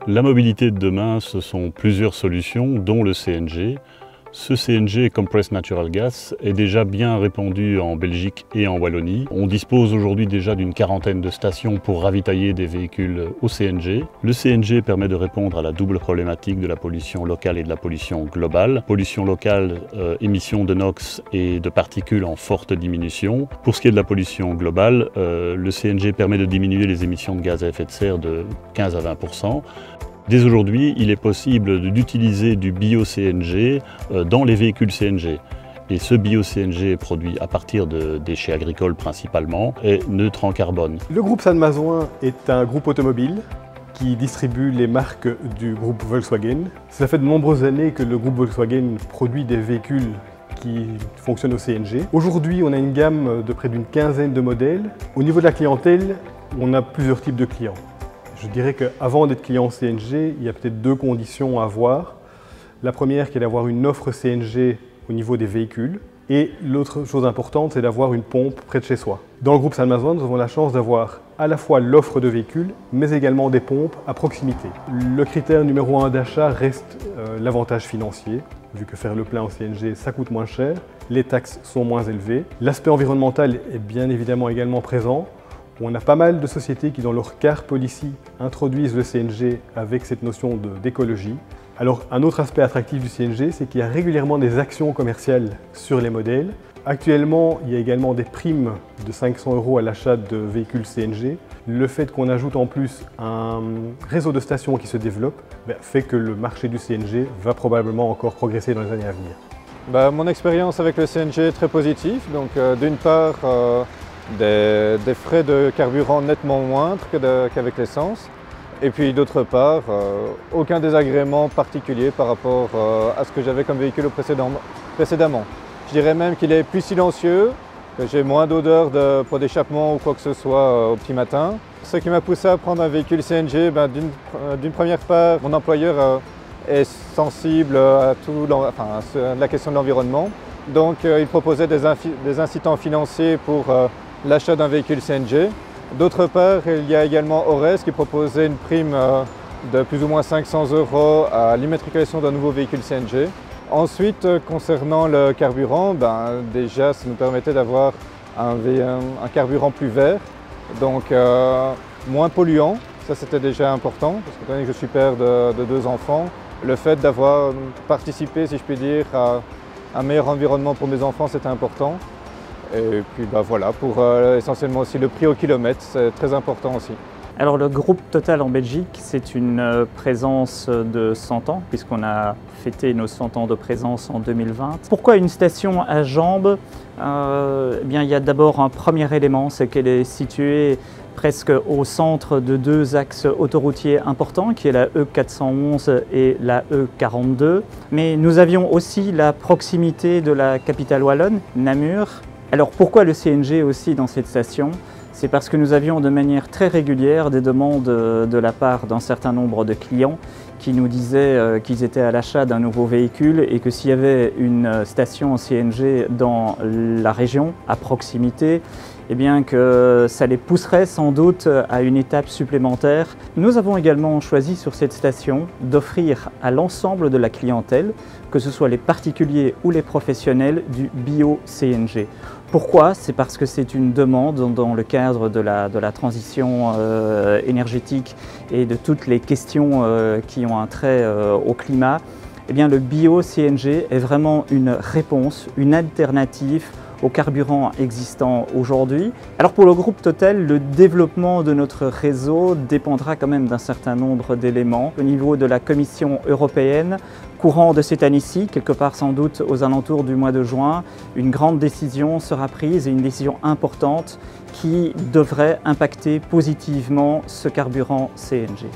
La mobilité de demain, ce sont plusieurs solutions, dont le CNG. Ce CNG, Compressed Natural Gas, est déjà bien répandu en Belgique et en Wallonie. On dispose aujourd'hui déjà d'une quarantaine de stations pour ravitailler des véhicules au CNG. Le CNG permet de répondre à la double problématique de la pollution locale et de la pollution globale. Pollution locale, émissions de NOx et de particules en forte diminution. Pour ce qui est de la pollution globale, le CNG permet de diminuer les émissions de gaz à effet de serre de 15 à 20%. Dès aujourd'hui, il est possible d'utiliser du bio-CNG dans les véhicules CNG. Et ce bio-CNG est produit à partir de déchets agricoles principalement et neutre en carbone. Le groupe Sanmasoin est un groupe automobile qui distribue les marques du groupe Volkswagen. Cela fait de nombreuses années que le groupe Volkswagen produit des véhicules qui fonctionnent au CNG. Aujourd'hui, on a une gamme de près d'une quinzaine de modèles. Au niveau de la clientèle, on a plusieurs types de clients. Je dirais qu'avant d'être client CNG, il y a peut-être deux conditions à avoir. La première qui est d'avoir une offre CNG au niveau des véhicules. Et l'autre chose importante, c'est d'avoir une pompe près de chez soi. Dans le groupe Sanmasoin, nous avons la chance d'avoir à la fois l'offre de véhicules, mais également des pompes à proximité. Le critère numéro 1 d'achat reste l'avantage financier, vu que faire le plein au CNG, ça coûte moins cher, les taxes sont moins élevées. L'aspect environnemental est bien évidemment également présent. On a pas mal de sociétés qui, dans leur car policy, introduisent le CNG avec cette notion d'écologie. Alors, un autre aspect attractif du CNG, c'est qu'il y a régulièrement des actions commerciales sur les modèles. Actuellement, il y a également des primes de 500 € à l'achat de véhicules CNG. Le fait qu'on ajoute en plus un réseau de stations qui se développe fait que le marché du CNG va probablement encore progresser dans les années à venir. Mon expérience avec le CNG est très positive. Donc, d'une part, des frais de carburant nettement moindres qu'avec l'essence. Et puis d'autre part, aucun désagrément particulier par rapport à ce que j'avais comme véhicule précédemment. Je dirais même qu'il est plus silencieux, que j'ai moins d'odeur pour d'échappement ou quoi que ce soit au petit matin. Ce qui m'a poussé à prendre un véhicule CNG, d'une première part, mon employeur est sensible à la question de l'environnement. Donc il proposait des incitants financiers pour l'achat d'un véhicule CNG. D'autre part, il y a également Ores qui proposait une prime de plus ou moins 500 € à l'immatriculation d'un nouveau véhicule CNG. Ensuite, concernant le carburant, déjà ça nous permettait d'avoir un carburant plus vert, donc moins polluant. Ça c'était déjà important, parce que étant donné que je suis père de 2 enfants, le fait d'avoir participé, si je puis dire, à un meilleur environnement pour mes enfants, c'était important. Et puis voilà, pour essentiellement aussi le prix au kilomètre, c'est très important aussi. Alors le groupe Total en Belgique, c'est une présence de 100 ans, puisqu'on a fêté nos 100 ans de présence en 2020. Pourquoi une station à Jambes? Il y a d'abord un premier élément, c'est qu'elle est située presque au centre de 2 axes autoroutiers importants, qui est la E411 et la E42. Mais nous avions aussi la proximité de la capitale wallonne, Namur. Alors pourquoi le CNG aussi dans cette station? C'est parce que nous avions de manière très régulière des demandes de la part d'un certain nombre de clients qui nous disaient qu'ils étaient à l'achat d'un nouveau véhicule et que s'il y avait une station CNG dans la région, à proximité, eh bien que ça les pousserait sans doute à une étape supplémentaire. Nous avons également choisi sur cette station d'offrir à l'ensemble de la clientèle, que ce soit les particuliers ou les professionnels, du bio-CNG. Pourquoi? C'est parce que c'est une demande dans le cadre de la transition énergétique et de toutes les questions qui ont un trait au climat. Eh bien, le bio-CNG est vraiment une réponse, une alternative aux carburants existants aujourd'hui. Alors pour le groupe Total, le développement de notre réseau dépendra quand même d'un certain nombre d'éléments. Au niveau de la Commission européenne, courant de cette année-ci, quelque part sans doute aux alentours du mois de juin, une grande décision sera prise et une décision importante qui devrait impacter positivement ce carburant CNG.